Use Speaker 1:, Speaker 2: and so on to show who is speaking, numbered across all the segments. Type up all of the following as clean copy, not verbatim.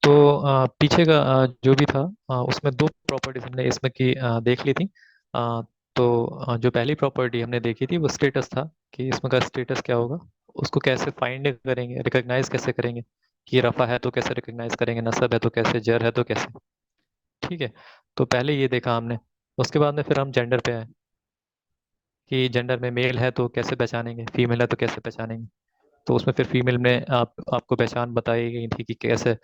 Speaker 1: तो पीछे का जो भी था उसमें दो प्रॉपर्टीज हमने इसमें की देख ली थी। तो जो पहली प्रॉपर्टी हमने देखी थी वो स्टेटस था कि इसमें का स्टेटस क्या होगा। उसको कैसे फाइंड करेंगे, रिकॉग्नाइज कैसे करेंगे कि रफा है तो कैसे रिकॉग्नाइज करेंगे, नसब है तो कैसे, जर है तो कैसे। ठीक है। तो पहले ये देखा हमने। उसके बाद में फिर हम जेंडर पे आए कि जेंडर में मेल है तो कैसे पहचानेंगे, फीमेल है तो कैसे पहचानेंगे। तो उसमें फिर फीमेल में आपको पहचान बताई गई थी कि कैसे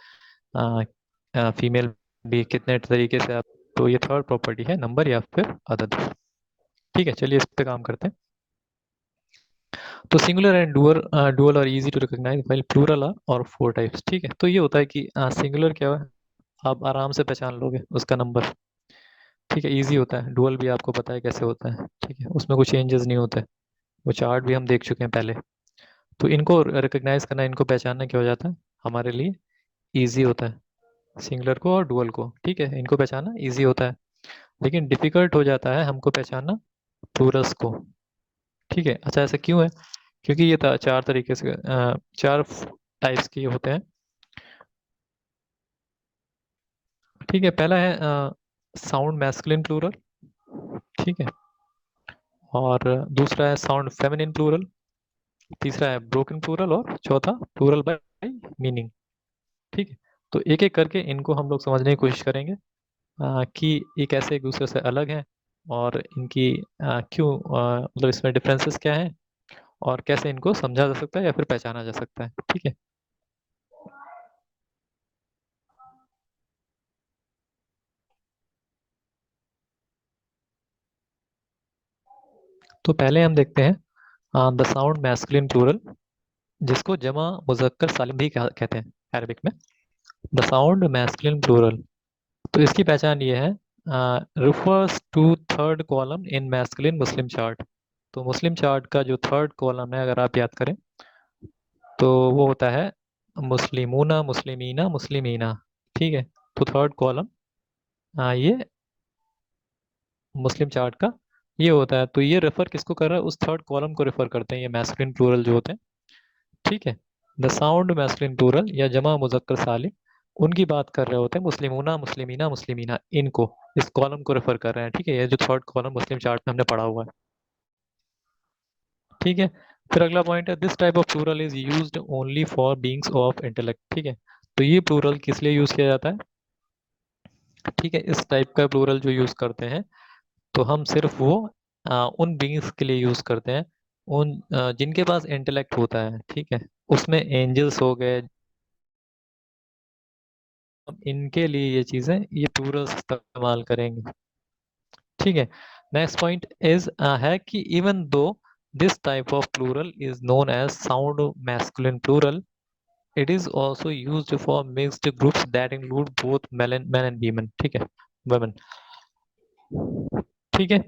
Speaker 1: फीमेल भी कितने तरीके से आप। तो ये थर्ड प्रॉपर्टी है, नंबर या फिर अदद। ठीक है, चलिए इस पे काम करते हैं। तो singular and dual dual are easy to recognize while plural are of four types. ठीक है, तो ये होता है कि सिंगुलर क्या है, आप आराम से पहचान लोगे उसका नंबर। ठीक है, इजी होता है। डुअल भी आपको पता है कैसे होता है। ठीक है, उसमें कुछ चेंजेस नहीं होते। वो चार्ट भी हम देख चुके हैं पहले। तो इनको रिकॉग्नाइज करना, इनको पहचानना क्या हो जाता है हमारे लिए, इजी होता है। सिंगुलर को और डुअल को, ठीक है, इनको पहचानना इजी होता है। लेकिन डिफिकल्ट हो जाता है हमको पहचानना प्लूरल्स को। ठीक है, अच्छा ऐसा क्यों है? क्योंकि ये चार तरीके से चार टाइप्स के होते हैं। ठीक है, पहला है साउंड मैस्कुलिन प्लूरल। ठीक है। और दूसरा है साउंड फेमिनिन प्लूरल। तीसरा है ब्रोकन प्लूरल और चौथा प्लूरल बाय मीनिंग। ठीक है। तो एक एक करके इनको हम लोग समझने की कोशिश करेंगे कि ये कैसे एक दूसरे से अलग हैं और इनकी क्यों मतलब इसमें डिफरेंसेस क्या हैं और कैसे इनको समझा जा सकता है या फिर पहचाना जा सकता है। ठीक है। तो पहले हम देखते हैं द साउंड मैस्कुलिन प्लूरल, जिसको जमा मुजक्कर सालिम भी कहते हैं अरबिक में। द साउंड मैस्कुलिन प्लूरल, तो इसकी पहचान ये है, refers to third column in masculine Muslim chart. तो मुस्लिम चार्ट का जो थर्ड कॉलम है अगर आप याद करें तो वो होता है मुस्लिमूना, मुस्लिमीना, मुस्लिमीना। ठीक है। तो थर्ड कॉलम ये मुस्लिम चार्ट का ये होता है। तो ये रेफर किसको कर रहा है, उस थर्ड कॉलम को रेफर करते हैं ये मैस्कुलिन प्लूरल जो होते हैं। ठीक है। द साउंड मैस्कुलिन प्लूरल या जमा मुजक्कर सालिम, उनकी बात कर रहे होते हैं मुस्लिमूना, मुस्लिमीना, मुस्लिमीना, इनको, इस कॉलम को रेफर कर रहे हैं। ठीक है, ये जो थर्ड कॉलम मुस्लिम चार्ट में हमने पढ़ा हुआ है। ठीक है। फिर अगला पॉइंट है, this type of plural is used only for beings of intellect. ठीक है। तो ये प्लूरल किस लिए यूज किया जाता है? ठीक है, इस टाइप का प्लूरल जो यूज करते हैं तो हम सिर्फ वो उन बीइंग्स के लिए यूज करते हैं, उन जिनके पास इंटेलेक्ट होता है। ठीक है। उसमें एंजल्स हो गए, हम इनके लिए ये चीजें, ये प्लूरल इस्तेमाल करेंगे। ठीक है। नेक्स्ट पॉइंट इज है कि even though this type of plural is known as sound masculine plural, it is also used for mixed groups that include both men and women. ठीक है, वुमेन। ठीक है।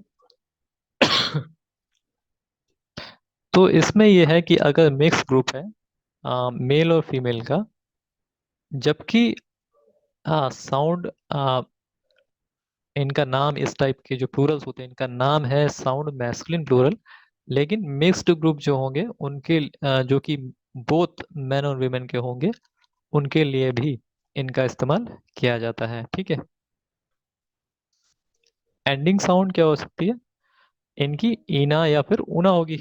Speaker 1: तो इसमें यह है कि अगर मिक्स ग्रुप है मेल और फीमेल का, जबकि साउंड इनका नाम, इस टाइप के जो प्लूरल्स होते हैं इनका नाम है साउंड मैस्कुलिन प्लूरल, लेकिन मिक्स्ड ग्रुप जो होंगे उनके जो कि बोथ मेन और वीमेन के होंगे, उनके लिए भी इनका इस्तेमाल किया जाता है। ठीक है। एंडिंग साउंड क्या हो सकती है इनकी, ईना या फिर ऊना होगी।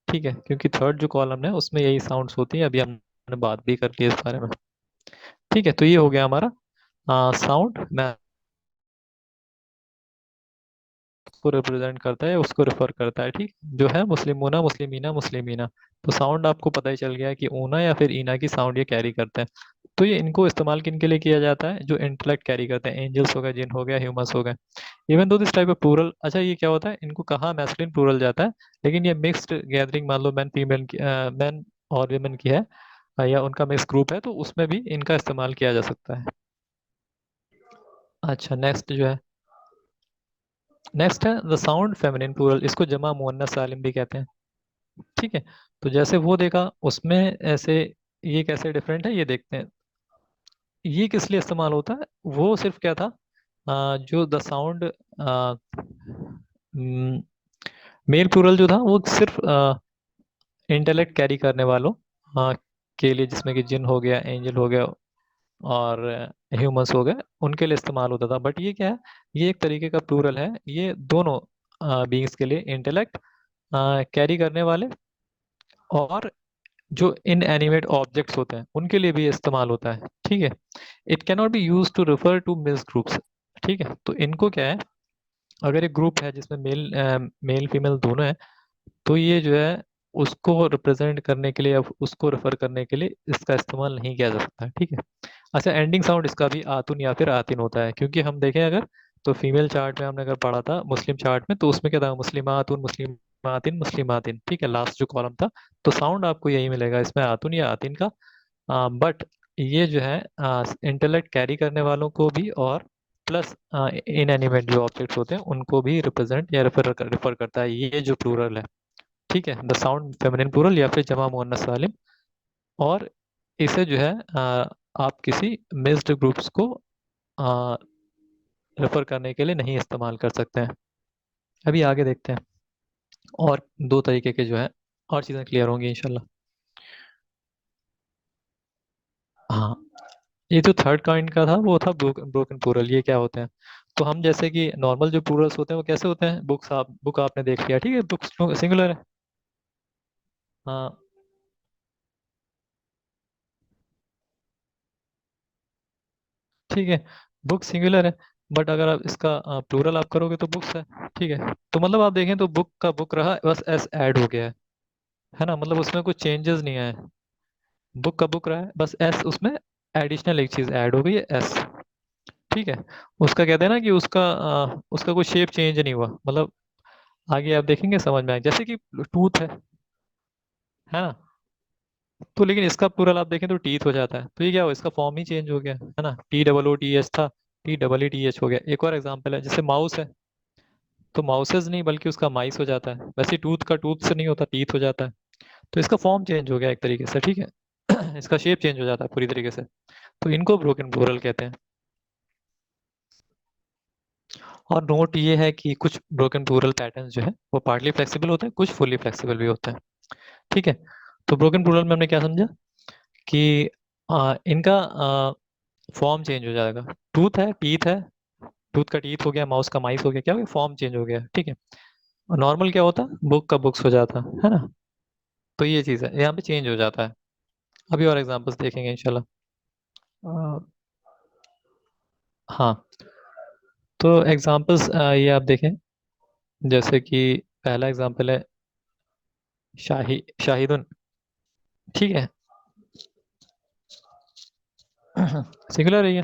Speaker 1: ठीक है, क्योंकि थर्ड जो कॉलम है उसमें यही साउंड्स होती हैं, अभी हमने बात भी कर ली इस बारे में। ठीक है, तो ये हो गया हमारा साउंड को रिप्रेजेंट करता है, उसको रेफर करता है। ठीक, जो है मुस्लिमूना, मुस्लिमीना, मुस्लिमीना। तो साउंड आपको पता ही चल गया कि ऊना या फिर ईना की साउंड ये कैरी करते हैं। तो ये इनको इस्तेमाल किन के लिए किया जाता है, जो इंटेलेक्ट कैरी करते हैं, एंजल्स हो गए, जिन हो गया, ह्यूमंस हो गए। Even though this type of plural, अच्छा ये क्या होता है, इनको कहाँ मैस्कुलिन प्लूरल जाता है, लेकिन ये मिक्स्ड गैदरिंग, मान लो मैन फीमेल की, मैन और वुमेन की है, या उनका मिक्स ग्रुप है, तो उसमें भी इनका इस्तेमाल किया जा सकता है। अच्छा, नेक्स्ट जो है, नेक्स्ट है द साउंड फेमिनिन प्लूरल, इसको जमा मुअन्नस सालिम भी कहते हैं। ठीक है। तो जैसे वो देखा उसमें ऐसे, ये कैसे डिफरेंट है ये देखते हैं। ये किस लिए इस्तेमाल होता है, वो सिर्फ क्या था, जो द साउंड मेल प्लूरल जो था वो सिर्फ इंटेलेक्ट कैरी करने वालों के लिए, जिसमें कि जिन हो गया, एंजल हो गया, और ह्यूमंस हो गए, उनके लिए इस्तेमाल होता था। बट ये क्या है, ये एक तरीके का प्लूरल है, ये दोनों बीइंग्स के लिए, इंटेलेक्ट कैरी करने वाले और जो इन एनिमेट ऑब्जेक्ट्स होते हैं उनके लिए भी इस्तेमाल होता है। ठीक है। It can not be use to refer to mix groups. ठीक है, तो इनको क्या है, अगर एक ग्रुप है जिसमें मेल फीमेल दोनों है, तो ये जो है उसको रिप्रेजेंट करने के लिए या उसको रेफर करने के लिए इसका इस्तेमाल नहीं किया जा सकता। ठीक है। अच्छा, एंडिंग साउंड इसका भी आतुन या फिर आतिन होता है, क्योंकि हम देखें अगर, तो फीमेल चार्ट में हमने अगर पढ़ा था मुस्लिम चार्ट में, तो उसमें क्या था, मुस्लिमातुन मुस्लिमातिन मुस्लिमातिन। ठीक है, लास्ट जो कॉलम था, तो साउंड आपको यही मिलेगा इसमें, आतुन या आतिन का। बट ये जो है इंटेलेक्ट कैरी करने वालों को भी और प्लस इनएनिमेट जो ऑब्जेक्ट्स होते हैं उनको भी रिप्रेजेंट या रेफर करता है, ये जो प्लूरल है। ठीक है, द साउंड फेमिनिन प्लूरल या फिर जमा मुअन्नस सालिम। और इसे जो है आप किसी मिक्स्ड ग्रुप्स को रेफर करने के लिए नहीं इस्तेमाल कर सकते हैं। अभी आगे देखते हैं, और दो तरीके के जो है और चीज़ें क्लियर होंगी इंशाल्लाह। हाँ, ये जो थर्ड काइंड का था वो था ब्रोकन प्लूरल। ये क्या होते हैं, तो हम जैसे कि नॉर्मल जो प्लूरल्स होते हैं वो कैसे होते हैं, बुक आपने देख लिया, ठीक है, बुक्स सिंगुलर है। हाँ, ठीक है, बुक सिंगुलर है। बट अगर आप इसका प्लूरल आप करोगे तो बुक्स है। ठीक है, तो मतलब आप देखें तो बुक का बुक रहा, बस एस ऐड हो गया है ना, मतलब उसमें कुछ चेंजेस नहीं आए। बुक का बुक रहा है, बस एस उसमें एडिशनल एक चीज ऐड हो गई है, एस। ठीक है, उसका कहते हैं ना कि उसका कोई शेप चेंज नहीं हुआ, मतलब आगे आप देखेंगे समझ में आए, जैसे कि टूथ है ना, तो लेकिन इसका प्लूरल आप देखें तो टीथ हो जाता है, तो ये क्या हो, इसका फॉर्म ही चेंज हो गया है ना, T double O T H था, T double E T H हो गया। एक और एग्जांपल है, जैसे माउस है, तो माउसेज नहीं बल्कि उसका माइस हो जाता है, वैसे टूथ का टूथ से नहीं होता, टीथ हो जाता है। तो इसका फॉर्म चेंज हो गया एक तरीके से। ठीक है, इसका शेप चेंज हो जाता है पूरी तरीके से, तो इनको ब्रोकन प्लूरल कहते हैं। और नोट ये है कि कुछ ब्रोकन प्लूरल पैटर्न्स जो है वो पार्टली फ्लेक्सिबल होते हैं, कुछ फुल्ली फ्लेक्सिबल भी होते हैं। ठीक है, तो ब्रोकन प्लूरल में हमने क्या समझा कि इनका फॉर्म चेंज हो जाएगा। टूथ है, टीथ है, टूथ का टीथ हो गया, माउस का माइस हो गया, क्या हो गया, फॉर्म चेंज हो गया। ठीक है, और नॉर्मल क्या होता, बुक का बुक्स हो जाता है ना, तो ये चीज़ है, यहाँ पे चेंज हो जाता है। अभी और एग्जांपल्स देखेंगे इंशाल्लाह। अ, हाँ, तो एग्जांपल्स ये आप देखें, जैसे कि पहला एग्जांपल है शाहिदुन। ठीक है, सिंगुलर है ये,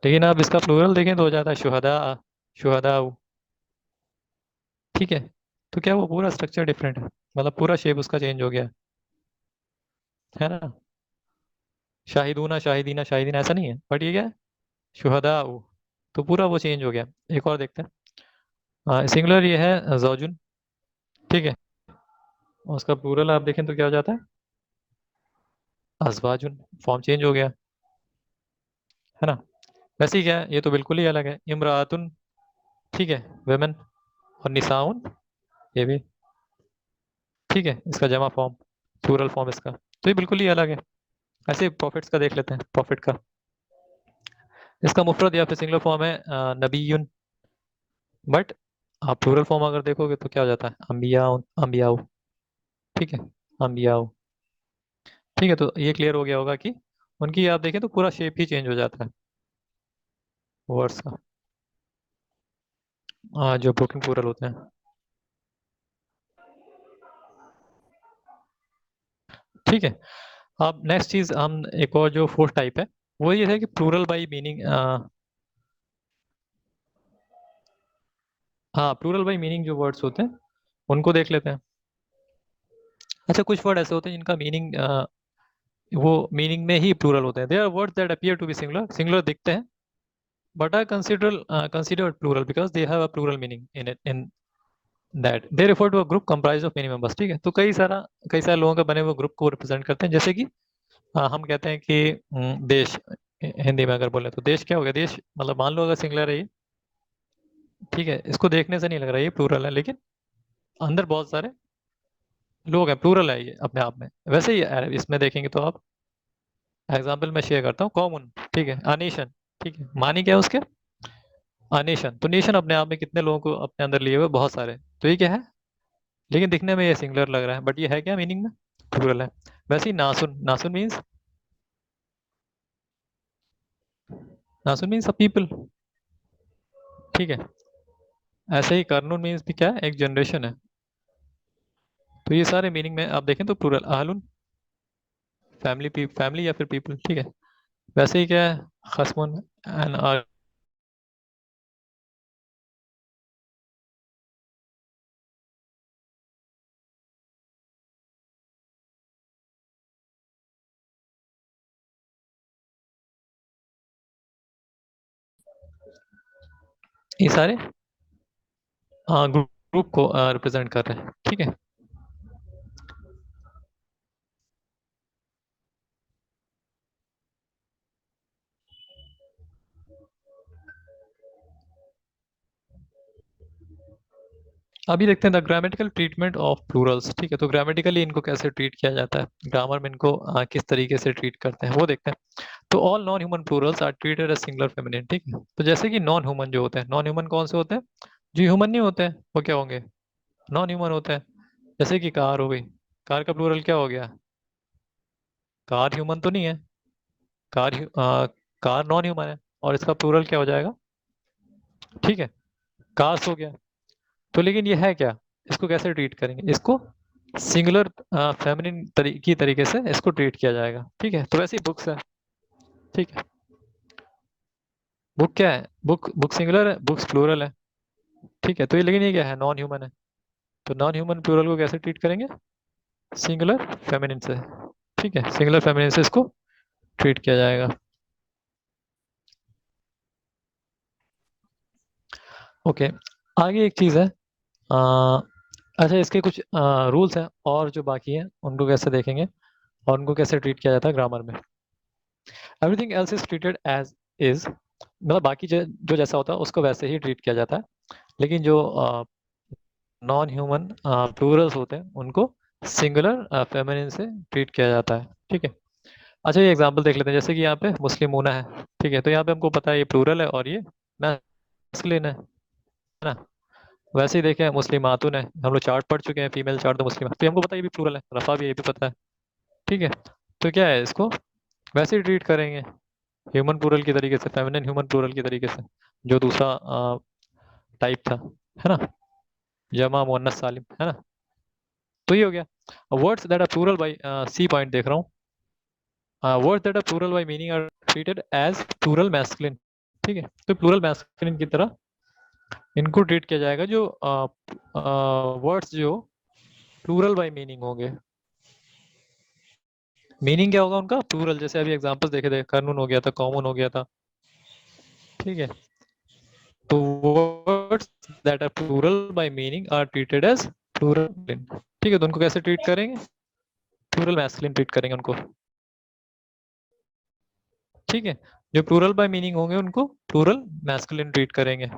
Speaker 1: लेकिन आप इसका प्लूरल देखें तो हो जाता है शुहदा, शुहदा। ठीक है, तो क्या वो पूरा स्ट्रक्चर डिफरेंट है, मतलब पूरा शेप उसका चेंज हो गया है ना। शाहिदूना शाहिदीना शाहिदीना ऐसा नहीं है, बट ये क्या है, शुहदा, तो पूरा वो चेंज हो गया। एक और देखते हैं, सिंगुलर ये है जौजुन। ठीक है, और उसका प्लूरल आप देखें तो क्या हो जाता है, अजवाजुन, फॉर्म चेंज हो गया है ना। वैसे ही क्या है, ये तो बिल्कुल ही अलग है, इमरातुन। ठीक है, वेमेन। और निसाउन, ये भी। ठीक है, इसका जमा फॉर्म, प्लूरल फॉर्म इसका, तो ये बिल्कुल ही अलग है। ऐसे प्रॉफिट्स का देख लेते हैं, प्रॉफिट का, इसका मुफरद या फिर सिंगुलर फॉर्म है नबीयुन। बट आप प्लूरल फॉर्म अगर देखोगे तो क्या हो जाता है, अम्बियाउन, अम्बियाउ। ठीक है, अम्बियाउ। ठीक है, तो ये क्लियर हो गया होगा कि उनकी आप देखें तो पूरा शेप ही चेंज हो जाता है वर्ड्स का, जो ब्रोकन प्लूरल होते हैं। ठीक है, अब नेक्स्ट चीज हम, एक और जो फोर्थ टाइप है, वो ये है कि प्लूरल बाई मीनिंग। हाँ, प्लूरल बाई मीनिंग जो वर्ड्स होते हैं उनको देख लेते हैं। अच्छा, कुछ वर्ड ऐसे होते हैं जिनका मीनिंग, वो मीनिंग में ही प्लूरल होते हैं, there are words that appear to be singular, singular दिखते हैं, but are considered plural because they have a plural meaning in it, in that they refer to a group comprise of many members. ठीक है, तो कई सारे लोगों का बने हुए ग्रुप को रिप्रेजेंट करते हैं, जैसे कि हम कहते हैं कि देश, हिंदी में अगर बोले तो देश क्या हो गया, देश मतलब मान लो अगर सिंगुलर है ये, ठीक है, इसको देखने से नहीं लग रहा है ये प्लूरल है, लेकिन अंदर बहुत सारे लोग हैं, प्लूरल है ये अपने आप में। वैसे ही इसमें देखेंगे तो आप एग्जाम्पल मैं शेयर करता हूँ, कॉमन, ठीक है, अनेशन, ठीक है, मानी क्या है उसके, अनेशन, तो नेशन अपने आप में कितने लोगों को अपने अंदर लिए हुए, बहुत सारे, तो ये क्या है, लेकिन दिखने में ये सिंगुलर लग रहा है, बट ये है क्या मीनिंग में, प्लूरल है। वैसे ही नासुन, नासुन मीन्स, नासुन मीन्स अ पीपल, ठीक है। ऐसे ही करनून मीन्स भी क्या है, एक जनरेशन है। तो ये सारे मीनिंग में आप देखें तो प्लूरल, आहलुन फैमिली, फैमिली या फिर पीपल, ठीक है। वैसे ही क्या है, खसमुन एंड, ये सारे ग्रुप को रिप्रेजेंट कर रहे हैं, ठीक है। अभी देखते हैं the grammatical treatment of Plurals, ठीक है। तो ग्रामेटिकली इनको कैसे ट्रीट किया जाता है, ग्रामर में इनको किस तरीके से ट्रीट करते हैं वो देखते हैं। तो all non human plurals are treated as singular feminine, ठीक है। तो जैसे कि नॉन ह्यूमन जो होते हैं, नॉन ह्यूमन कौन से होते हैं, जो ह्यूमन नहीं होते हैं वो क्या होंगे, नॉन ह्यूमन होते हैं। जैसे कि कार हो गई, कार का प्लूरल क्या हो गया, कार ह्यूमन तो नहीं है, कार कार नॉन ह्यूमन है, और इसका प्लूरल क्या हो जाएगा, ठीक है, कार्स हो गया। तो लेकिन ये है क्या, इसको कैसे ट्रीट करेंगे, इसको सिंगुलर फेमिनिन की तरीके से इसको ट्रीट किया जाएगा, ठीक है। तो वैसे ही बुक्स है, ठीक है, बुक क्या है, बुक, बुक सिंगुलर है, बुक्स प्लूरल है, ठीक है। तो ये लेकिन ये क्या है, नॉन ह्यूमन है। तो नॉन ह्यूमन प्लूरल को कैसे ट्रीट करेंगे, सिंगुलर फेमिनिन से, ठीक है, सिंगुलर फेमिनिन से इसको ट्रीट किया जाएगा। ओके, आगे एक चीज़ है, आ, अच्छा, इसके कुछ रूल्स हैं और जो बाकी हैं उनको कैसे देखेंगे और उनको कैसे ट्रीट किया जाता है ग्रामर में। Everything else is treated as is, मतलब बाकी जो जैसा होता है उसको वैसे ही ट्रीट किया जाता है, लेकिन जो नॉन ह्यूमन प्लूरल्स होते हैं उनको सिंगुलर फेमिनिन से ट्रीट किया जाता है, ठीक है। अच्छा, ये एग्जांपल देख लेते हैं, जैसे कि यहाँ पे मुस्लिमूना है, ठीक है। तो यहाँ पे हमको पता है ये प्लूरल है और ये मैस्कुलिन है ना। वैसे ही देखें, मुस्लिमातुन है, हम लोग चार्ट पढ़ चुके हैं, फीमेल चार्ट, तो मुस्लिम, तो हमको पता है ये भी प्लूरल है, रफा भी, ये भी पता है, ठीक है। तो क्या है, इसको वैसे ही ट्रीट करेंगे ह्यूमन प्लूरल की तरीके से, फेमिनिन ह्यूमन प्लूरल की तरीके से, जो दूसरा टाइप था, है ना, जमा मुअन्नस सालिम, है ना। तो ये हो गया। Words that are plural by, C point देख रहा हूँ, words that are plural by meaning are treated as plural masculine, ठीक है। तो प्लूरल मैस्कुलिन की तरह इनको ट्रीट किया जाएगा, जो वर्ड्स जो प्लूरल बाय मीनिंग होंगे। मीनिंग क्या होगा उनका, प्लूरल, जैसे अभी एग्जांपल देखे थे, कानून हो गया था, कॉमन हो गया था, ठीक है। तो words that are plural by meaning are treated as plural, ठीक है। तो उनको कैसे ट्रीट करेंगे, प्लूरल मैस्कुलिन ट्रीट करेंगे उनको, ठीक है। जो प्लूरल बाय मीनिंग होंगे उनको प्लूरल मैस्कुलिन ट्रीट करेंगे।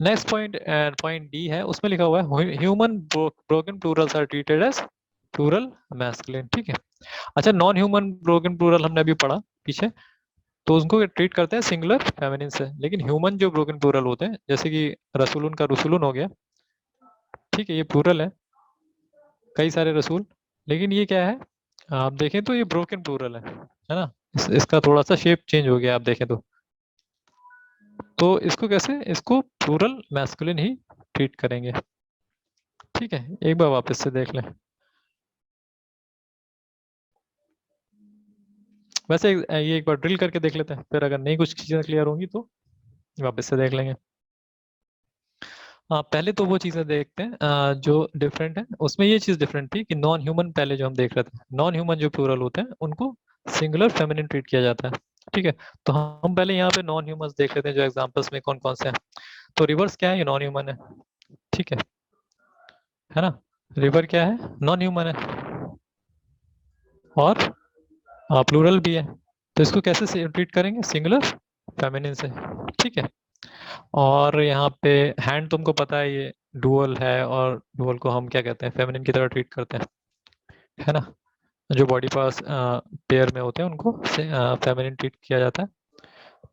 Speaker 1: नेक्स्ट पॉइंट, पॉइंट डी है, उसमें लिखा हुआ है human broken plurals are treated as plural masculine, ठीक है। अच्छा, नॉन ह्यूमन ब्रोकन प्लूरल हमने अभी पढ़ा पीछे, तो उनको ट्रीट करते हैं सिंगुलर फेमिनिन से, लेकिन ह्यूमन जो ब्रोकन प्लूरल होते हैं, जैसे कि रसूलुन का रसूलुन हो गया, ठीक है, ये प्लूरल है, कई सारे रसूल, लेकिन ये क्या है, आप देखें तो ये ब्रोकन प्लूरल है ना। इसका थोड़ा सा शेप चेंज हो गया आप देखें तो इसको कैसे, इसको प्लूरल मैस्कुलिन ही ट्रीट करेंगे, ठीक है। एक बार वापस से देख लें, वैसे ये एक बार ड्रिल करके देख लेते हैं, फिर अगर नहीं कुछ चीज़ें क्लियर होंगी तो वापस से देख लेंगे। हाँ, पहले तो वो चीज़ें देखते हैं जो डिफरेंट है, उसमें ये चीज़ डिफरेंट थी कि नॉन ह्यूमन, पहले जो हम देख रहे थे, नॉन ह्यूमन जो प्लूरल होते हैं उनको सिंगुलर फेमिनिन ट्रीट किया जाता है, ठीक है। तो हम पहले यहाँ पे नॉन ह्यूमंस देख लेते हैं, जो एग्जांपल्स में कौन कौन से हैं। तो रिवर्स क्या है, ये नॉन ह्यूमन है, ठीक है ना। रिवर क्या है, नॉन ह्यूमन है, और प्लूरल भी है। तो इसको कैसे ट्रीट करेंगे, सिंगुलर फेमिनिन से, ठीक है। और यहाँ पे हैंड तुमको पता है ये डुअल है, और डुअल को हम क्या कहते हैं, फेमिनिन की तरह ट्रीट करते हैं, है ना। जो बॉडी पार्ट्स पेयर में होते हैं उनको फेमिनिन ट्रीट किया जाता है।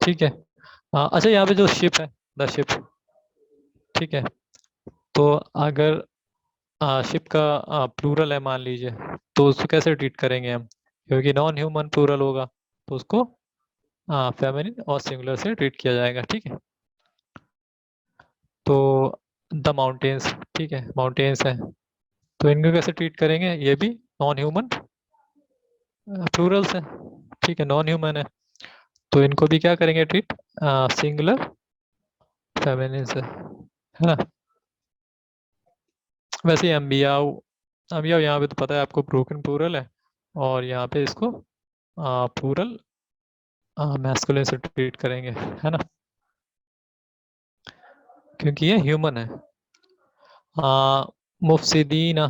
Speaker 1: ठीक है। अच्छा, यहाँ पे जो शिप है, द शिप, ठीक है, तो अगर शिप का प्लूरल है मान लीजिए, तो उसको कैसे ट्रीट करेंगे हम? क्योंकि नॉन ह्यूमन प्लूरल होगा, तो उसको फेमिनिन और सिंगुलर से ट्रीट किया जाएगा। ठीक है, तो द माउंटेन्स, ठीक है, माउंटेन्स है, तो इनको कैसे ट्रीट करेंगे? ये भी नॉन ह्यूमन प्लूरल्स है, ठीक है, नॉन ह्यूमन है, तो इनको भी क्या करेंगे ट्रीट? सिंगुलर फेमिनिन से, है ना। वैसे अम्बियाऊ, अम्बियाऊ यहाँ पे तो पता है आपको ब्रोकन प्लूरल है, और यहाँ पे इसको प्लूरल मैस्कुलिन से ट्रीट करेंगे, है ना, क्योंकि ये ह्यूमन है। मुफसिदीना,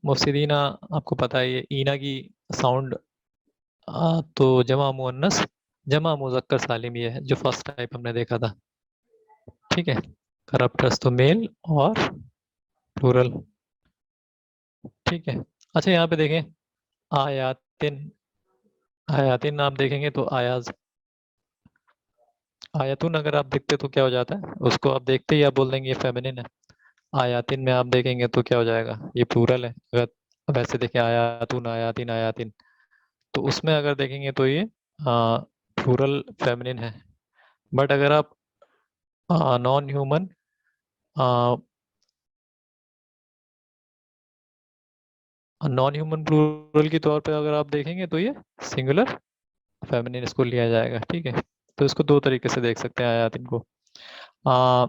Speaker 1: मुफसिदीना आपको पता है ये ईना की साउंड, तो जमा मुअन्नस, जमा मुजक्कर सालिम ये है जो फर्स्ट टाइप हमने देखा था। ठीक है, करप्टस तो मेल और प्लूरल। ठीक है। अच्छा, यहाँ पे देखें आयातिन, आयातिन आप देखेंगे तो आयाज, आयतुन अगर आप देखते तो क्या हो जाता है? उसको आप देखते ही आप बोल देंगे ये फेमिनिन है। आयातिन में आप देखेंगे तो क्या हो जाएगा? ये प्लूरल है। अगर वैसे देखें आयातुन, आयातिन, आयातिन, तो उसमें अगर देखेंगे तो ये प्लूरल फेमिनिन है। बट अगर आप non human non human plural के तौर पे अगर आप देखेंगे तो ये सिंगुलर फेमिनिन इसको लिया जाएगा। ठीक है, तो इसको दो तरीके से देख सकते हैं आयातिन को। आ,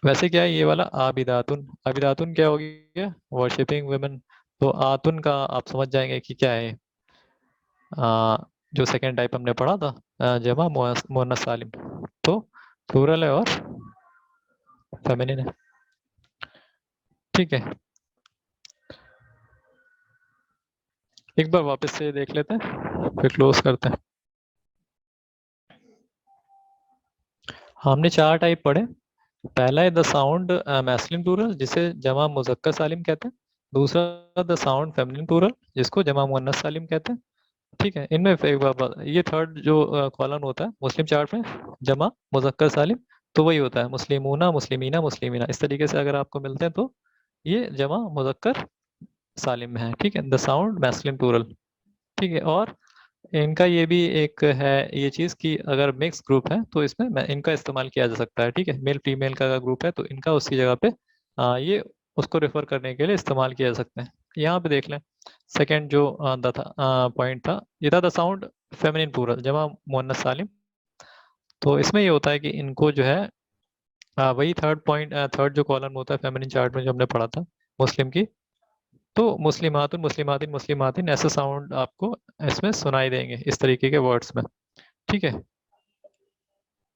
Speaker 1: वैसे क्या है ये वाला आबिदातुन, आबिदातुन क्या हो गया? Worshipping women. तो आतुन का आप समझ जाएंगे कि क्या है। आ, जो सेकेंड टाइप हमने पढ़ा था, जमा मुअन्नस सालिम, तो प्लूरल है और फेमिनिन है। ठीक है, एक बार वापस से देख लेते हैं फिर क्लोज करते हैं। हमने चार टाइप पढ़े। पहला है द साउंड मैस्कुलिन प्लूरल, जिसे जमा मुजक्कर सालिम कहते हैं। दूसरा द साउंड फेमिनिन प्लूरल, जिसको जमा मुअन्नस सालिम कहते हैं। ठीक है, इनमें एक ये थर्ड जो कॉलन होता है मुस्लिम चार्ट में, जमा मुजक्कर सालिम, तो वही होता है मुस्लिमूना, मुस्लिमीना, मुस्लिमीना, इस तरीके से अगर आपको मिलते हैं तो ये जमा मुजक्कर सालिम में है। ठीक है, द साउंड मैस्कुलिन प्लूरल। ठीक है, और इनका ये भी एक है ये चीज कि अगर मिक्स ग्रुप है तो इसमें इनका इस्तेमाल किया जा सकता है। ठीक है, मेल फीमेल का अगर ग्रुप है तो इनका उसकी जगह पे ये उसको रेफर करने के लिए इस्तेमाल किया जा सकता है। यहाँ पे देख लें, सेकंड जो द था पॉइंट था, ये था द साउंड फेमिनिन प्लूरल, जमा मुअन्नस सालिम। तो इसमें ये होता है कि इनको जो है वही थर्ड पॉइंट, थर्ड जो कॉलम होता है फेमिनिन चार्ट में जो हमने पढ़ा था मुस्लिम की, तो मुस्लिमातुन, मुस्लिमातिन, मुस्लिमातिन, ऐसे साउंड आपको इसमें सुनाई देंगे इस तरीके के वर्ड्स में। ठीक है,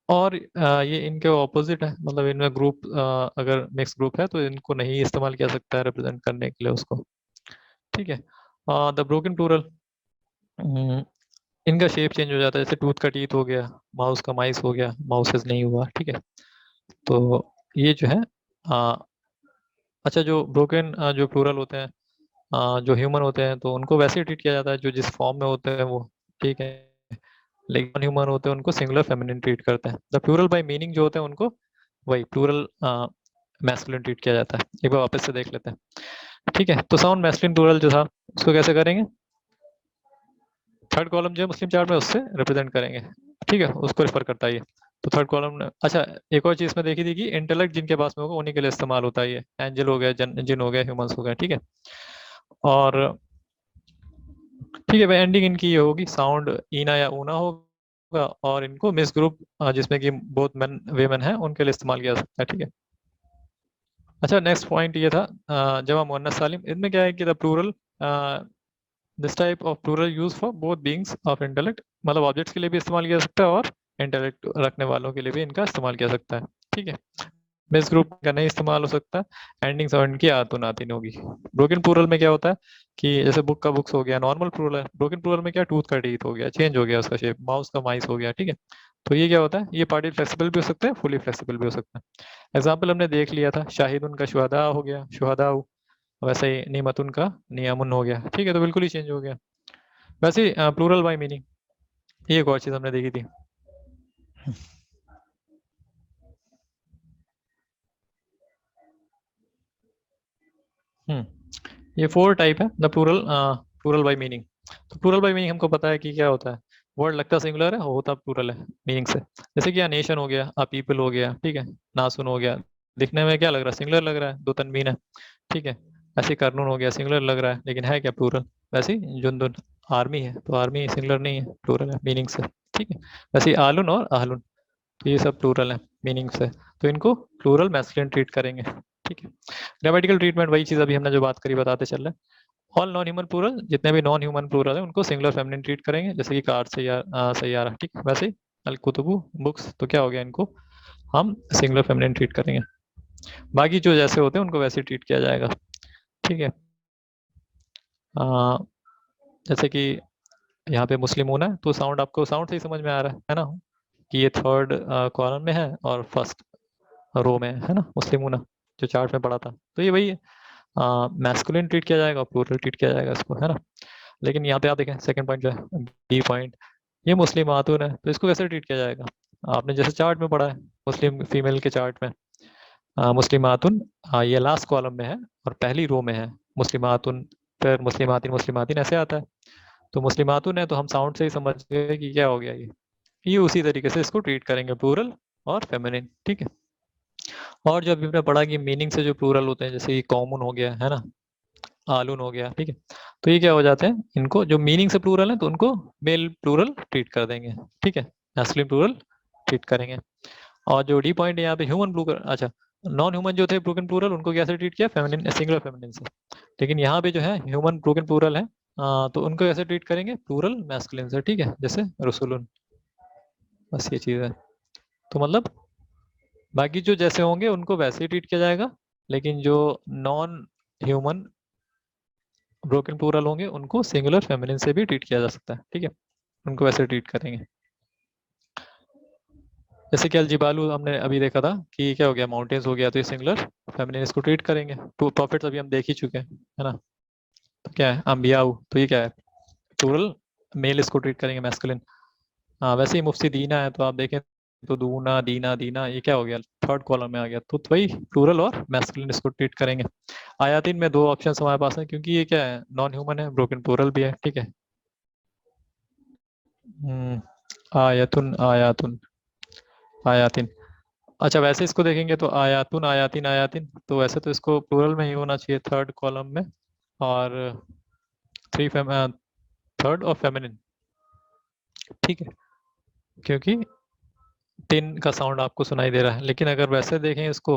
Speaker 1: और ये इनके ऑपोजिट है, मतलब इनमें ग्रुप अगर मिक्स ग्रुप है तो इनको नहीं इस्तेमाल किया सकता है रिप्रेजेंट करने के लिए उसको। ठीक है, द ब्रोकन प्लूरल, इनका शेप चेंज हो जाता है, जैसे टूथ का टीथ हो गया, माउस का माइस हो गया, माउसेस नहीं हुआ। ठीक है, तो ये जो है अ, अच्छा, जो ब्रोकन जो प्लूरल होते हैं, जो ह्यूमन होते हैं तो उनको वैसे ही ट्रीट किया जाता है जो जिस फॉर्म में होते हैं वो। ठीक है, लेकिन ह्यूमन होते हैं उनको सिंगुलर फेमिनिन ट्रीट करते हैं। द प्लूरल बाय मीनिंग जो होते हैं उनको वही प्लूरल मैस्कुलिन ट्रीट किया जाता है। एक बार वापस से देख लेते हैं। ठीक है, तो साउंड मैस्कुलिन प्लूरल जो था उसको कैसे करेंगे? थर्ड कॉलम जो है मुस्लिम चार्ट में उससे रिप्रेजेंट करेंगे। ठीक है, उसको रेफर करता है ये। तो थर्ड कॉलम, अच्छा, एक और चीज में देखी थी कि इंटेलेक्ट जिनके पास में होगा उन्हीं के लिए इस्तेमाल होता है ये, एंजल हो गया, जिन हो गया, ह्यूमंस हो गया। ठीक है, और ठीक है भाई, एंडिंग इनकी ये होगी साउंड ईना या ऊना होगा, और इनको मिस ग्रुप जिसमें कि बोथ मेन वेमेन है उनके लिए इस्तेमाल किया जा सकता है। ठीक है। अच्छा, नेक्स्ट पॉइंट ये था जमा मुअन्नस सालिम, इनमें क्या है कि the plural, this type of plural use for both beings of intellect, मतलब ऑब्जेक्ट्स के लिए भी इस्तेमाल किया जा सकता है और इंटेलेक्ट रखने वालों के लिए भी इनका इस्तेमाल किया जा सकता है। ठीक है, मिस ग्रुप का नहीं इस्तेमाल हो सकता। एंडिंग साउंड की आतुन आतिन होगी। ब्रोकन प्लूरल में क्या होता है कि जैसे बुक का बुक्स हो गया, नॉर्मल प्लूरल है। ब्रोकन प्लूरल में क्या, टूथ का टीथ हो गया, चेंज हो गया उसका शेप, माउस का माइस हो गया। ठीक है, तो ये क्या होता है, ये पार्टी फ्लेक्सिबल भी हो सकते हैं, फुली फ्लेक्सिबल भी हो सकता है। एग्जाम्पल हमने देख लिया था, शाहिद उनका शुहदा हो गया, शुहदा, वैसे ही निमत उनका नियामुन हो गया। ठीक है, तो बिल्कुल ही चेंज हो गया। वैसे प्लूरल बाय मीनिंग, ये एक और चीज हमने देखी थी। ये फोर टाइप है the plural, plural by meaning. तो प्लूरल बाय मीनिंग हमको पता है कि क्या होता है। वर्ड लगता सिंगुलर है, होता प्लूरल है मीनिंग से। जैसे कि नेशन हो गया, अ पीपल हो गया, ठीक है। नासुन हो गया, दिखने में क्या लग रहा है, सिंगुलर लग रहा है, दो तनवीन है, ठीक है। ऐसे कानून हो गया, सिंगुलर लग रहा है लेकिन है क्या, प्लूरल। वैसे ही जुनदुन आर्मी है, तो आर्मी सिंगुलर नहीं है, प्लूरल है मीनिंग से, ठीक है। वैसे ही आलून और आहलून, तो ये सब प्लूरल है मीनिंग से, तो इनको प्लूरल मैस्कुलिन ट्रीट करेंगे, ठीक है। ग्रामेटिकल ट्रीटमेंट वही चीज अभी हमने जो बात करी बताते चल रहे हैं। ऑल नॉन ह्यूमन प्लूरल, जितने भी नॉन ह्यूमन प्लूरल है उनको सिंगुलर फेमिनिन ट्रीट करेंगे, जैसे कि कार, सैयारा, ठीक है। वैसे ही अल कुतुबु बुक्स, तो क्या हो गया, इनको हम सिंगुलर फेमिनिन ट्रीट करेंगे। बाकी जो जैसे होते हैं उनको वैसे ट्रीट किया जाएगा, ठीक है। आ, जैसे कि यहाँ पे मुस्लिम होना है, तो साउंड आपको साउंड से ही समझ में आ रहा है ना, कि ये थर्ड कॉलम में है और फर्स्ट रो में है ना, मुस्लिम होना, जो चार्ट में पढ़ा था। तो ये वही है, मैस्कुलिन ट्रीट किया जाएगा और प्लूरल ट्रीट किया जाएगा इसको, है ना। लेकिन यहाँ पे आप देखें सेकंड पॉइंट जो है, बी पॉइंट, ये मुस्लिम खातून है, तो इसको कैसे ट्रीट किया जाएगा। आपने जैसे चार्ट में पढ़ा है, मुस्लिम फीमेल के चार्ट में, मुस्लिम खातून, ये लास्ट कॉलम में है और पहली रो में है, मुस्लिम खातून, फिर मुस्लिम खातिन ऐसे आता है। तो मुस्लिम खातून है, तो हम साउंड से ही समझ गए कि क्या हो गया ये उसी तरीके से इसको ट्रीट करेंगे, प्लूरल और फेमिनिन, ठीक है। और जो अभी हमने पढ़ा कि मीनिंग से जो प्लूरल होते हैं, जैसे कि कॉमन हो गया है ना, आलून हो गया, ठीक है। तो ये क्या हो जाते हैं, इनको जो मीनिंग से प्लूरल है तो उनको मेल प्लूरल ट्रीट कर देंगे, ठीक है। मैस्कुलिन प्लूरल ट्रीट करेंगे। और जो डी पॉइंट है यहाँ पे ह्यूमन प्लूरल, अच्छा, नॉन ह्यूमन जो थे ब्रोकन प्लूरल, उनको कैसे ट्रीट किया, फेमिनिन, सिंगुलर फेमिनिन से। लेकिन यहाँ पे जो है ह्यूमन ब्रोकन प्लूरल है, तो उनको कैसे ट्रीट करेंगे, प्लूरल मैस्कुलिन से, ठीक है, जैसे रसुलुन। बस ये चीज है। तो मतलब बाकी जो जैसे होंगे उनको वैसे ही ट्रीट किया जाएगा, लेकिन जो नॉन ह्यूमन ब्रोकन प्लूरल होंगे उनको सिंगुलर फेमिनिन से भी ट्रीट किया जा सकता है, ठीक है। उनको वैसे ट्रीट करेंगे। जैसे कि अलजिबालू हमने अभी देखा था कि क्या हो गया, माउंटेन्स हो गया, तो ये सिंगुलर फेमिनिन इसको ट्रीट करेंगे। तो प्रॉफिट्स अभी हम देख ही चुके हैं, है ना। तो क्या है अम्बियाऊ, तो ये क्या है, प्लूरल, मेल इसको ट्रीट करेंगे मैस्कुलिन। हाँ, वैसे ही मुफ्ती दीना है, तो आप देखें तो दूना, दीना, दीना, ये क्या हो गया, थर्ड कॉलम में आ गया, तो वही प्लूरल और मैस्कुलिन इसको ट्रीट करेंगे। आयातीन में दो ऑप्शन हमारे पास है, क्योंकि ये क्या है, नॉन ह्यूमन है, ब्रोकन प्लूरल भी है, ठीक है। हम्म, आयतुन, आयातुन, आयातिन। अच्छा, वैसे इसको देखेंगे तो आयातुन, आयातिन, आयातिन, तो वैसे तो इसको प्लूरल में ही होना चाहिए, थर्ड कॉलम में। और थ्री थर्ड और फेमिनिन, ठीक है, क्योंकि टिन का साउंड आपको सुनाई दे रहा है। लेकिन अगर वैसे देखें इसको,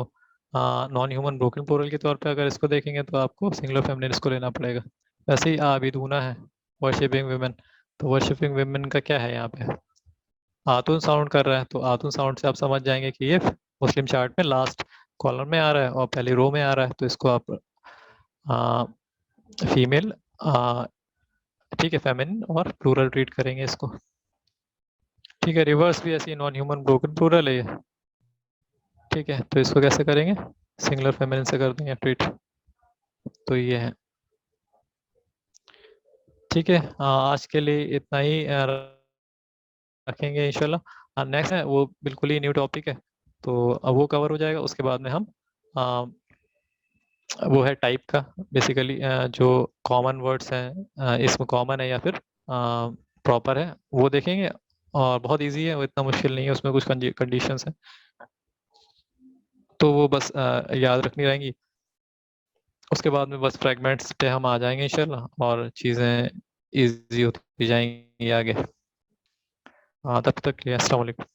Speaker 1: नॉन ह्यूमन ब्रोकन प्लूरल के तौर पे अगर इसको देखेंगे, तो आपको सिंगुलर फेमिनिन इसको लेना पड़ेगा। वैसे ही आबिदूना है, वर्शिपिंग वुमेन, तो वर्शिपिंग वुमेन का क्या है यहाँ पे, आतुन साउंड कर रहा है, तो आतुन साउंड से आप समझ जाएंगे कि ये मुस्लिम चार्ट में लास्ट कॉलम में आ रहा है और पहली रो में आ रहा है, तो इसको आप फीमेल, ठीक है, फेमिनिन और प्लूरल ट्रीट करेंगे इसको, ठीक है। रिवर्स भी ऐसी नॉन ह्यूमन ब्रोकन प्लूरल है ये, ठीक है। तो इसको कैसे करेंगे, सिंगुलर फेमिनिन से कर देंगे ट्रीट। तो ये है, ठीक है। आज के लिए इतना ही रखेंगे इंशाल्लाह। नेक्स्ट है वो बिल्कुल ही न्यू टॉपिक है, तो अब वो कवर हो जाएगा, उसके बाद में हम आ, वो है टाइप का, बेसिकली जो कॉमन वर्ड्स हैं, इसमें कॉमन है या फिर प्रॉपर है, वो देखेंगे। और बहुत इजी है वो, इतना मुश्किल नहीं है, उसमें कुछ कंडीशंस हैं, तो वो बस याद रखनी रहेंगी। उसके बाद में बस फ्रेगमेंट्स पे हम आ जाएंगे इंशाल्लाह, और चीज़ें इजी होती जाएंगी आगे। हाँ, तब तक के लिए अस्सलाम वालेकुम।